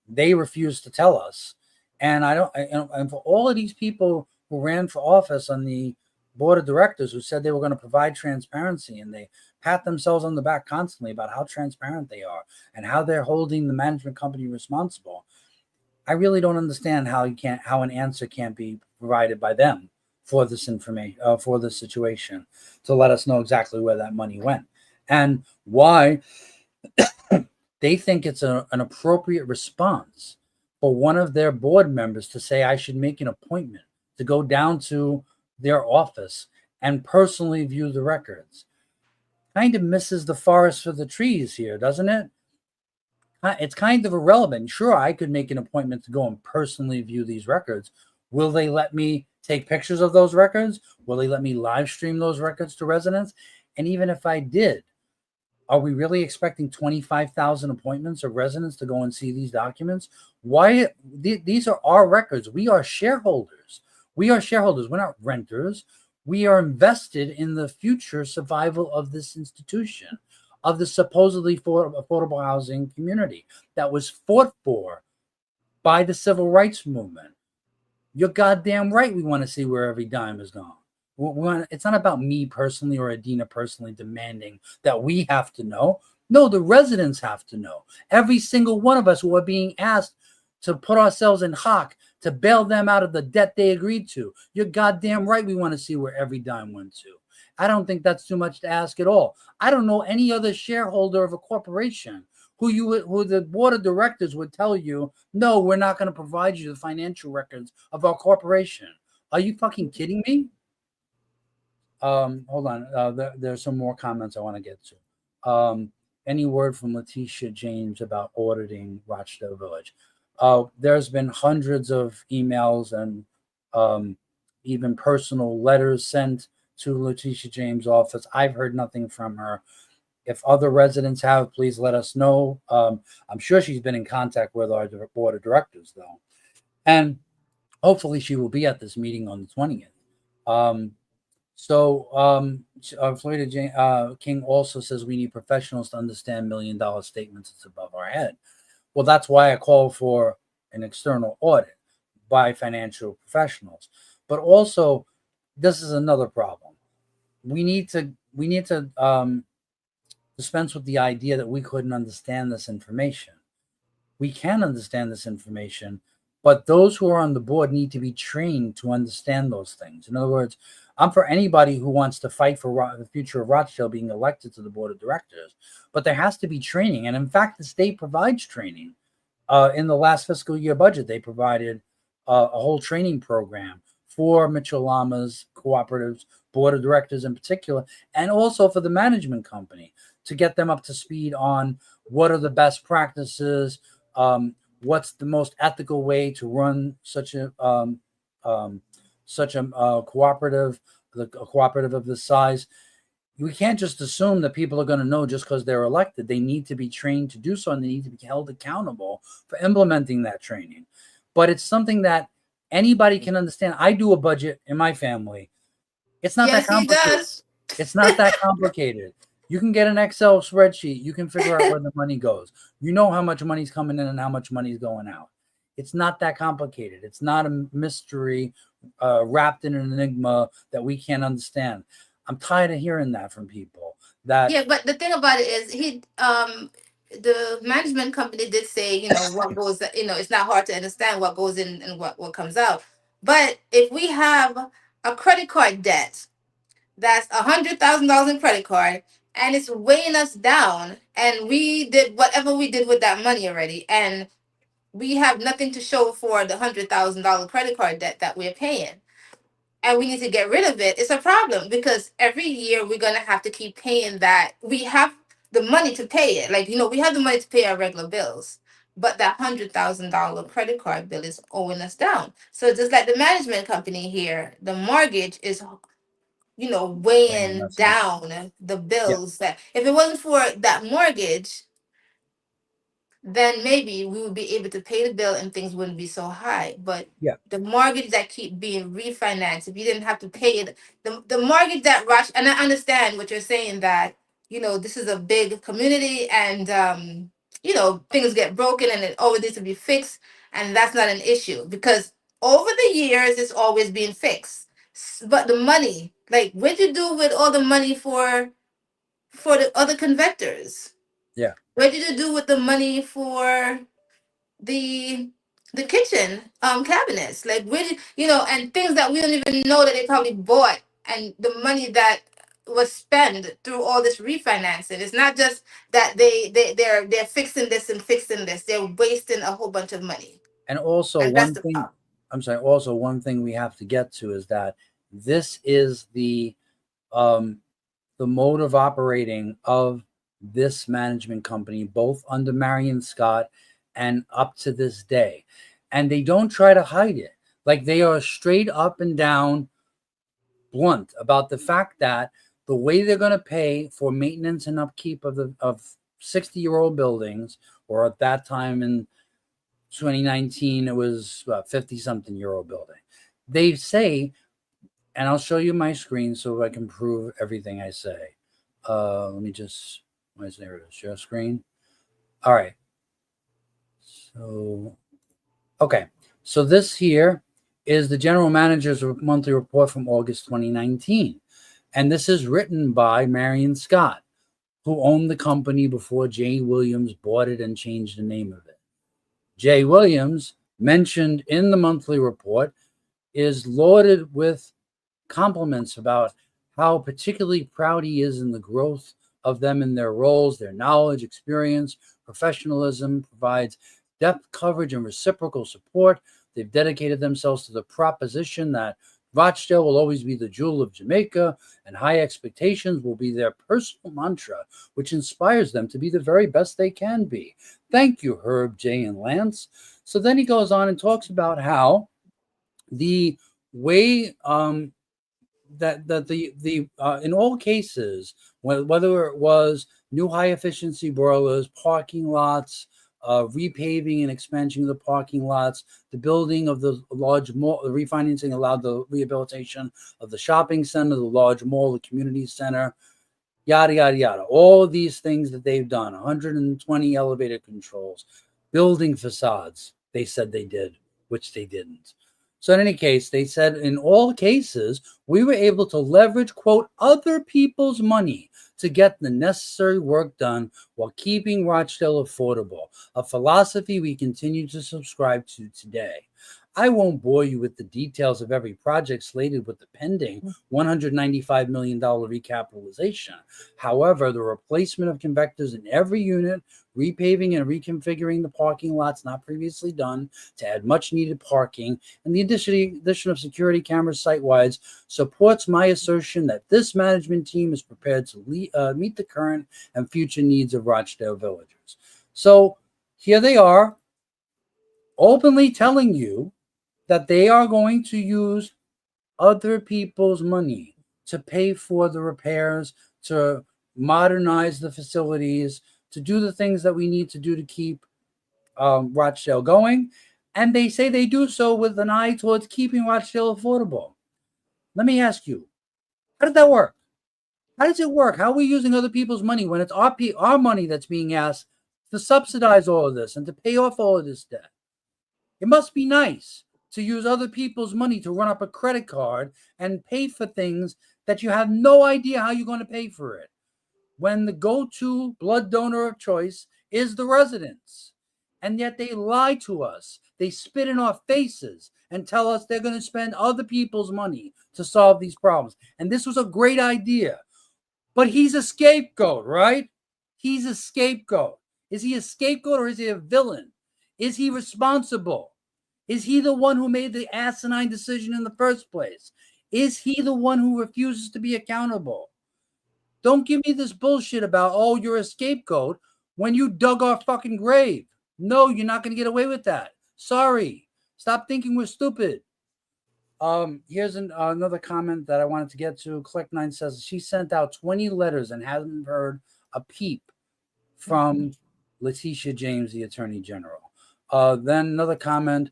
they refuse to tell us. And and for all of these people who ran for office on the board of directors who said they were going to provide transparency, and they pat themselves on the back constantly about how transparent they are and how they're holding the management company responsible. I really don't understand how an answer can't be provided by them for this information, for this situation, to let us know exactly where that money went and why they think it's an appropriate response for one of their board members to say, I should make an appointment to go down to their office and personally view the records. Kind of misses the forest for the trees here, doesn't it? It's kind of irrelevant. Sure, I could make an appointment to go and personally view these records. Will they let me take pictures of those records? Will they let me live stream those records to residents? And even if I did, are we really expecting 25,000 appointments of residents to go and see these documents? Why? These are our records. We are shareholders. We are shareholders. We're not renters. We are invested in the future survival of this institution, of the supposedly affordable housing community that was fought for by the civil rights movement. You're goddamn right. We want to see where every dime is gone. It's not about me personally or Adena personally demanding that we have to know. No, the residents have to know. Every single one of us who are being asked to put ourselves in hock to bail them out of the debt they agreed to. You're goddamn right. We want to see where every dime went to. I don't think that's too much to ask at all. I don't know any other shareholder of a corporation who the board of directors would tell you, no, we're not going to provide you the financial records of our corporation. Are you fucking kidding me? Hold on. There's some more comments I want to get to. Any word from Letitia James about auditing Rochdale Village? There's been hundreds of emails and even personal letters sent to Letitia James' office. I've heard nothing from her. If other residents have, please let us know. I'm sure she's been in contact with our board of directors, though. And hopefully she will be at this meeting on the 20th. Florida King also says we need professionals to understand $1 million statements. It's above our head. Well, that's why I call for an external audit by financial professionals. But also, this is another problem. We need to dispense with the idea that we couldn't understand this information. We can understand this information, but those who are on the board need to be trained to understand those things. In other words, I'm for anybody who wants to fight for the future of Rochdale being elected to the board of directors, but there has to be training. And in fact, the state provides training. In the last fiscal year budget, they provided a whole training program for Mitchell Lamas, cooperatives, board of directors in particular, and also for the management company. to get them up to speed on what are the best practices, what's the most ethical way to run um, such a cooperative, a cooperative of this size. We can't just assume that people are going to know just because they're elected. They need to be trained to do so, and they need to be held accountable for implementing that training. But it's something that anybody can understand. I do a budget in my family. It's not that Yes, he complicated. does. It's not that complicated. You can get an Excel spreadsheet. You can figure out where the money goes. You know how much money's coming in and how much money's going out. It's not that complicated. It's not a mystery wrapped in an enigma that we can't understand. I'm tired of hearing that from people. That Yeah, but the thing about it is the management company did say, what goes, it's not hard to understand what goes in and what comes out. But if we have a credit card debt that's $100,000 in credit card, and it's weighing us down, and we did whatever we did with that money already, and we have nothing to show for the $100,000 credit card debt that we're paying, and we need to get rid of it, it's a problem because every year we're going to have to keep paying that. We have the money to pay it. Like, we have the money to pay our regular bills, but that $100,000 credit card bill is owing us down. So just like the management company here, the mortgage is, weighing weighing us down. down the Yeah, bills. That if it wasn't for that mortgage, then maybe we would be able to pay the bill and things wouldn't be so high. But yeah, the mortgage that keep being refinanced, if you didn't have to pay it, the mortgage that rush, and I understand what you're saying, that this is a big community, and things get broken and it always needs to be fixed, and that's not an issue because over the years it's always been fixed. But the money, like, what'd you do with all the money for the other convectors? yeah. What did you do with the money for the the kitchen cabinets? Like, where did and things that we don't even know that they probably bought, and the money that was spent through all this refinancing. It's not just that they're fixing this and fixing this. They're wasting a whole bunch of money, And also and that's one the thing, problem. I'm sorry. Also, one thing we have to get to is that this is um, the mode of operating of this management company, both under Marion Scott and up to this day. And they don't try to hide it. Like they are straight up and down blunt about the fact that the way they're going to pay for maintenance and upkeep of 60-year-old buildings, or at that time in 2019, it was 50 something year old building. They say, and I'll show you my screen so I can prove everything I say. Let me just, there it is, share screen. All right. So, okay. So this here is the general manager's monthly report from August 2019. And this is written by Marion Scott, who owned the company before Jay Williams bought it and changed the name of it. Jay Williams, mentioned in the monthly report, is lauded with compliments about how particularly proud he is in the growth of them in their roles, their knowledge, experience, professionalism, provides depth coverage and reciprocal support. They've dedicated themselves to the proposition that Rochdale will always be the jewel of Jamaica, and high expectations will be their personal mantra, which inspires them to be the very best they can be. Thank you, Herb, Jay, and Lance. So then he goes on and talks about how the way that the in all cases, whether it was new high efficiency boilers, parking lots, repaving and expansion of the parking lots, the building of the large mall, the refinancing allowed the rehabilitation of the shopping center, the large mall, the community center, yada yada yada. All of these things that they've done, 120 elevator controls, building facades, they said they did, which they didn't. So in any case, they said in all cases, we were able to leverage, quote, other people's money to get the necessary work done while keeping Rochdale affordable, a philosophy we continue to subscribe to today. I won't bore you with the details of every project slated with the pending $195 million recapitalization. However, the replacement of convectors in every unit, repaving and reconfiguring the parking lots not previously done to add much needed parking, and the addition of security cameras site-wide supports my assertion that this management team is prepared to meet the current and future needs of Rochdale villagers. So here they are, openly telling you that they are going to use other people's money to pay for the repairs, to modernize the facilities, to do the things that we need to do to keep Rochdale going. And they say they do so with an eye towards keeping Rochdale affordable. Let me ask you, how did that work? How does it work? How are we using other people's money when it's our money that's being asked to subsidize all of this and to pay off all of this debt? It must be nice to use other people's money to run up a credit card and pay for things that you have no idea how you're going to pay for it, when the go-to blood donor of choice is the residents. And yet they lie to us. They spit in our faces and tell us they're going to spend other people's money to solve these problems. And this was a great idea. But he's a scapegoat, right? He's a scapegoat. Is he a scapegoat or is he a villain? Is he responsible? Is he the one who made the asinine decision in the first place? Is he the one who refuses to be accountable? Don't give me this bullshit about, oh, you're a scapegoat when you dug our fucking grave. No, you're not going to get away with that. Sorry. Stop thinking we're stupid. Here's another comment that I wanted to get to. Click9 says she sent out 20 letters and hasn't heard a peep from Letitia James, the Attorney General. Then another comment.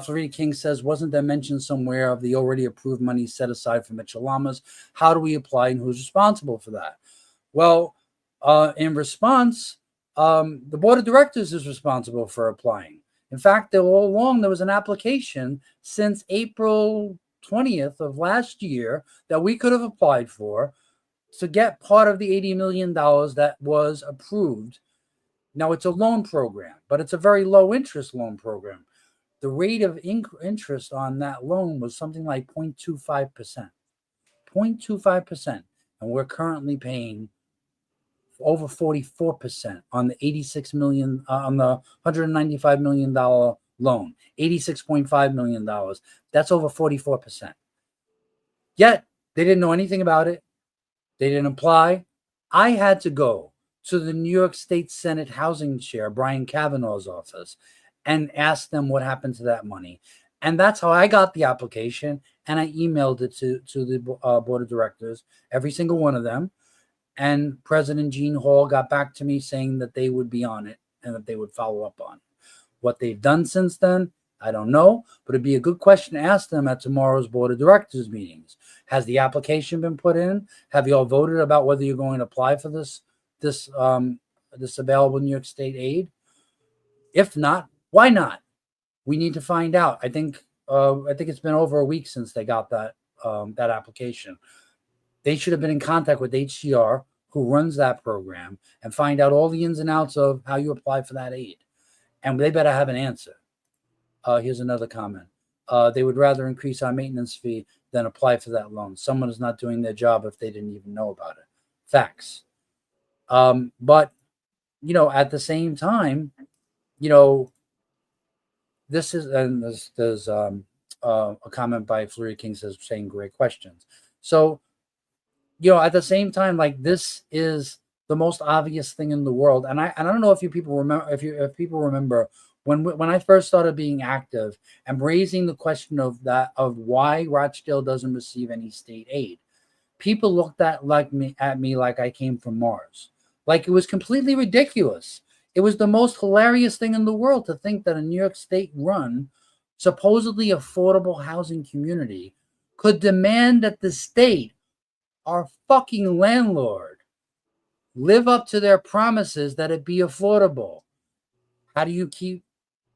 Ferretti King says, wasn't there mention somewhere of the already approved money set aside for Mitchell Lamas? How do we apply and who's responsible for that? Well, in response, the board of directors is responsible for applying. In fact, all along there was an application since April 20th of last year that we could have applied for to get part of the $80 million that was approved. Now, it's a loan program, but it's a very low interest loan program. The rate of interest on that loan was something like 0.25%. 0.25%. And we're currently paying over 44% on the $86 million, on the $195 million loan, $86.5 million. That's over 44%. Yet they didn't know anything about it. They didn't apply. I had to go to the New York State Senate Housing Chair, Brian Kavanaugh's office, and ask them what happened to that money. And that's how I got the application. And I emailed it to the board of directors, every single one of them. And President Gene Hall got back to me saying that they would be on it and that they would follow up on it. What they've done since then, I don't know, but it'd be a good question to ask them at tomorrow's board of directors meetings. Has the application been put in? Have you all voted about whether you're going to apply for this available New York State aid? If not, why not? We need to find out. I think it's been over a week since they got that application. They should have been in contact with HCR, who runs that program, and find out all the ins and outs of how you apply for that aid. And they better have an answer. Here's another comment. They would rather increase our maintenance fee than apply for that loan. Someone is not doing their job if they didn't even know about it. Facts. But, at the same time, this is, and there's a comment by Ferretti King saying great questions. So, at the same time, like, this is the most obvious thing in the world. And I don't know if people remember when I first started being active and raising the question of why Rochdale doesn't receive any state aid. People looked at me like I came from Mars. Like, it was completely ridiculous. It was the most hilarious thing in the world to think that a New York State run, supposedly affordable housing community, could demand that the state, our fucking landlord, live up to their promises that it be affordable. How do you keep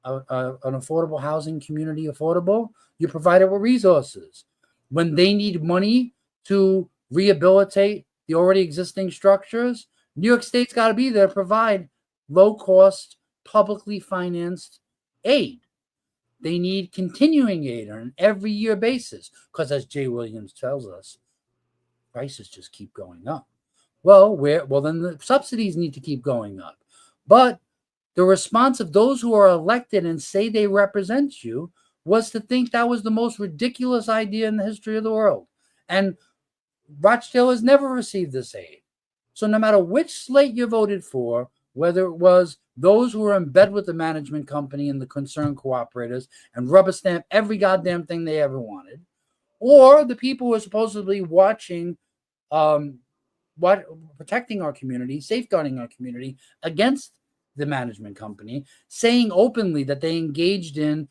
an affordable housing community affordable? You provide it with resources. When they need money to rehabilitate the already existing structures, New York State's got to be there to provide low-cost, publicly financed aid. They need continuing aid on an every year basis because, as Jay Williams tells us, prices just keep going up. Well, then the subsidies need to keep going up. But the response of those who are elected and say they represent you was to think that was the most ridiculous idea in the history of the world. And Rochdale has never received this aid. So no matter which slate you voted for, whether it was those who were in bed with the management company and the concerned cooperators and rubber stamp every goddamn thing they ever wanted, or the people who are supposedly watching, protecting our community, safeguarding our community against the management company, saying openly that they engaged in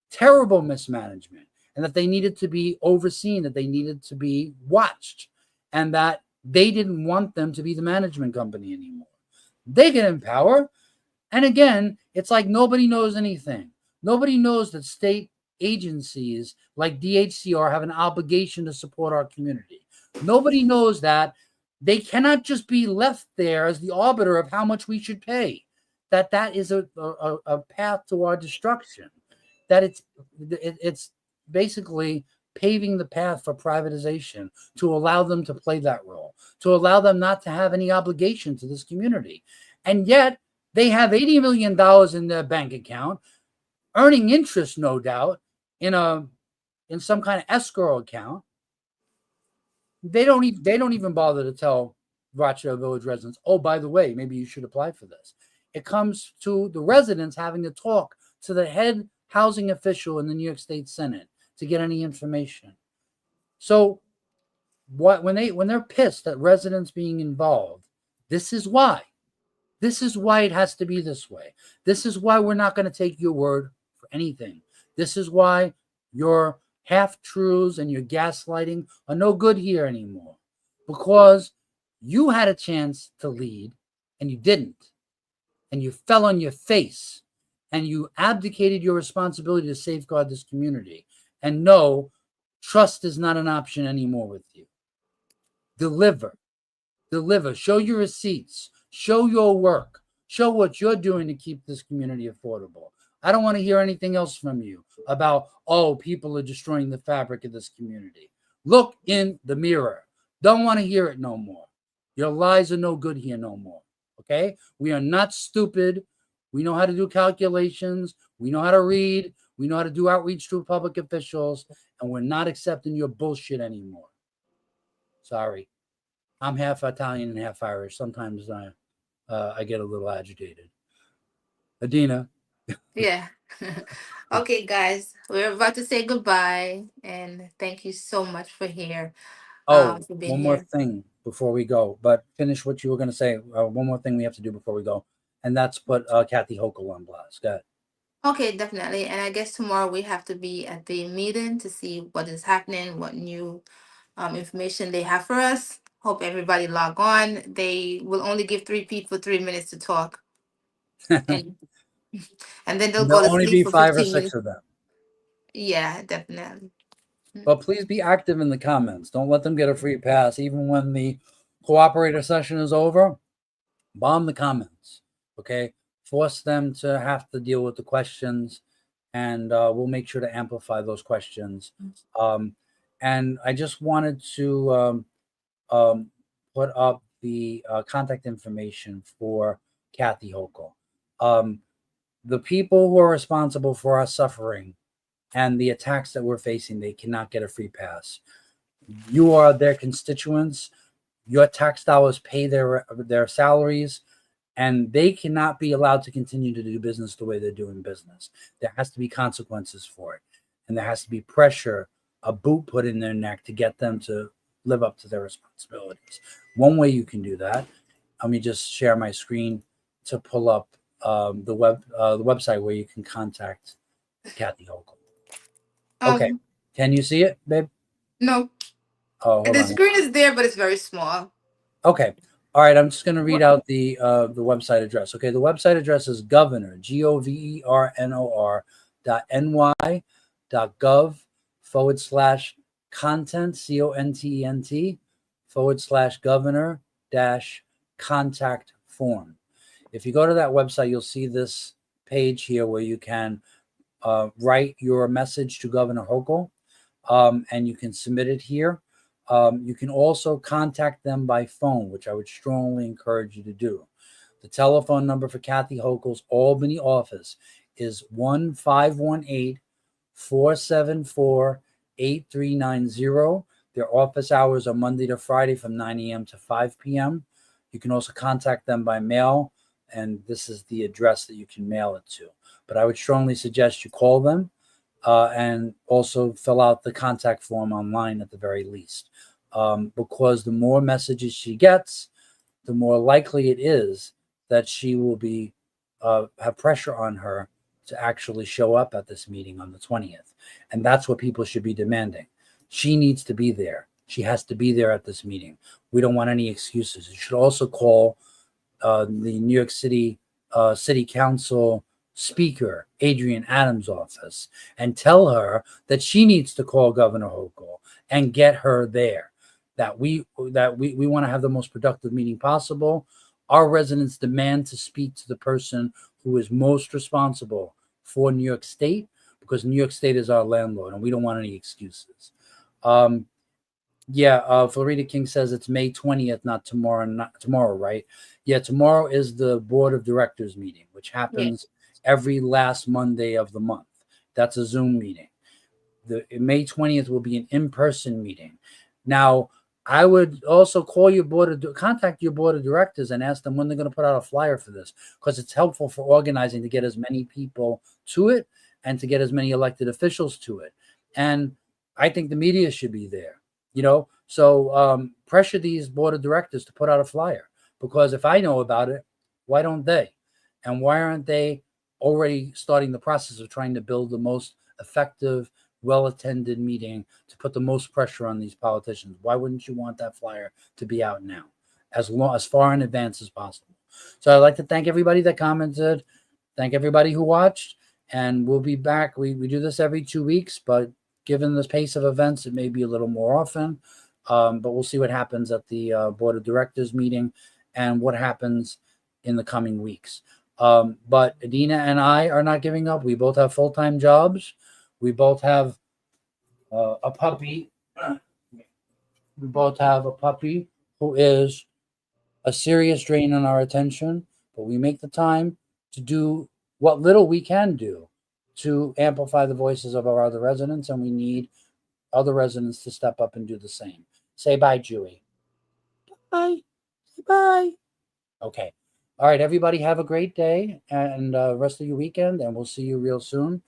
terrible mismanagement and that they needed to be overseen, that they needed to be watched, and that they didn't want them to be the management company anymore. They get in power. And again, it's like nobody knows anything. Nobody knows that state agencies like DHCR have an obligation to support our community. Nobody knows that they cannot just be left there as the arbiter of how much we should pay. That is a path to our destruction. That it's basically paving the path for privatization to allow them to play that role, to allow them not to have any obligation to this community. And yet they have $80 million in their bank account, earning interest, no doubt, in some kind of escrow account. They don't even bother to tell Rochdale Village residents, oh, by the way, maybe you should apply for this. It comes to the residents having to talk to the head housing official in the New York State Senate to get any information. So when they're pissed at residents being involved, this is why. This is why it has to be this way. This is why we're not going to take your word for anything. This is why your half-truths and your gaslighting are no good here anymore. Because you had a chance to lead and you didn't. And you fell on your face and you abdicated your responsibility to safeguard this community. And no, trust is not an option anymore with you. Deliver. Show your receipts. Show your work. Show what you're doing to keep this community affordable. I don't want to hear anything else from you about, oh, people are destroying the fabric of this community. Look in the mirror. Don't want to hear it no more. Your lies are no good here no more. Okay? We are not stupid. We know how to do calculations. We know how to read. We know how to do outreach to public officials. And we're not accepting your bullshit anymore. Sorry. I'm half Italian and half Irish. Sometimes I get a little agitated. Adena. Yeah. Okay, guys, we're about to say goodbye, and thank you so much Oh, for being one more here. thing before we go, but finish what you were going to say. One more thing we have to do before we go, and that's put Kathy Hochul on blast. Go ahead. Okay, definitely. And I guess tomorrow we have to be at the meeting to see what is happening, what new information they have for us. Hope everybody log on. They will only give three people 3 minutes to talk, and and then they'll go There'll to only sleep be for 5 or 15 minutes. 6 of them. Yeah, definitely. But please be active in the comments. Don't let them get a free pass. Even when the cooperator session is over, bomb the comments. Okay? Force them to have to deal with the questions, and we'll make sure to amplify those questions. And I just wanted to put up the contact information for Kathy Hochul. The people who are responsible for our suffering and the attacks that we're facing, they cannot get a free pass. You are their constituents. Your tax dollars pay their salaries, and they cannot be allowed to continue to do business the way they're doing business. There has to be consequences for it, and there has to be pressure, a boot put in their neck to get them to live up to their responsibilities. One way you can do that, let me just share my screen to pull up the website where you can contact Kathy Hochul. Okay, can you see it, babe? No, Oh, hold the on. screen is there, but it's very small. Okay. All right. I'm just going to read out the website address. Okay. The website address is governor, governor .ny.gov/content, content/governor contact form. If you go to that website, you'll see this page here where you can write your message to Governor Hochul, and you can submit it here. You can also contact them by phone, which I would strongly encourage you to do. The telephone number for Kathy Hochul's Albany office is 1-518-474-8390. Their office hours are Monday to Friday from 9 a.m. to 5 p.m. You can also contact them by mail, and this is the address that you can mail it to. But I would strongly suggest you call them, and also fill out the contact form online at the very least, because the more messages she gets, the more likely it is that she will be have pressure on her to actually show up at this meeting on the 20th. And that's what people should be demanding. She needs to be there. She has to be there at this meeting. We don't want any excuses. You should also call the New York City City Council Speaker Adrian Adams' office and tell her that she needs to call Governor Hochul and get her there. That we want to have the most productive meeting possible. Our residents demand to speak to the person who is most responsible for New York State, because New York State is our landlord and we don't want any excuses. Florida King says it's May 20th, not tomorrow, right? Yeah, tomorrow is the Board of Directors meeting, which happens every last Monday of the month. That's a Zoom meeting. The May 20th will be an in-person meeting. Now, I would also contact your board of directors and ask them when they're going to put out a flyer for this, because it's helpful for organizing to get as many people to it and to get as many elected officials to it. And I think the media should be there, so pressure these board of directors to put out a flyer, because if I know about it, why don't they? And why aren't they already starting the process of trying to build the most effective, well-attended meeting to put the most pressure on these politicians? Why wouldn't you want that flyer to be out now, as far in advance as possible? So I'd like to thank everybody that commented, thank everybody who watched, and we'll be back. We do this every 2 weeks, but given the pace of events, it may be a little more often. But we'll see what happens at the board of directors meeting and what happens in the coming weeks. But Adena and I are not giving up. We both have full-time jobs. We both have a puppy. We both have a puppy who is a serious drain on our attention, but we make the time to do what little we can do to amplify the voices of our other residents, and we need other residents to step up and do the same. Say bye, Jewy. Bye. Say bye. Okay. All right, everybody, have a great day and rest of your weekend, and we'll see you real soon.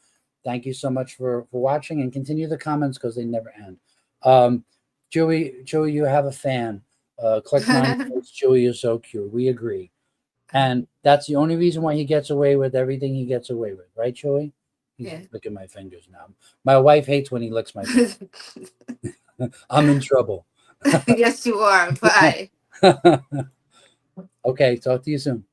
Thank you so much for watching, and continue the comments because they never end. Joey, you have a fan. Click 9. Joey is so cute. We agree. And that's the only reason why he gets away with everything he gets away with. Right, Joey? He's licking my fingers now. My wife hates when he licks my fingers. I'm in trouble. Yes, you are. Bye. Okay, talk to you soon.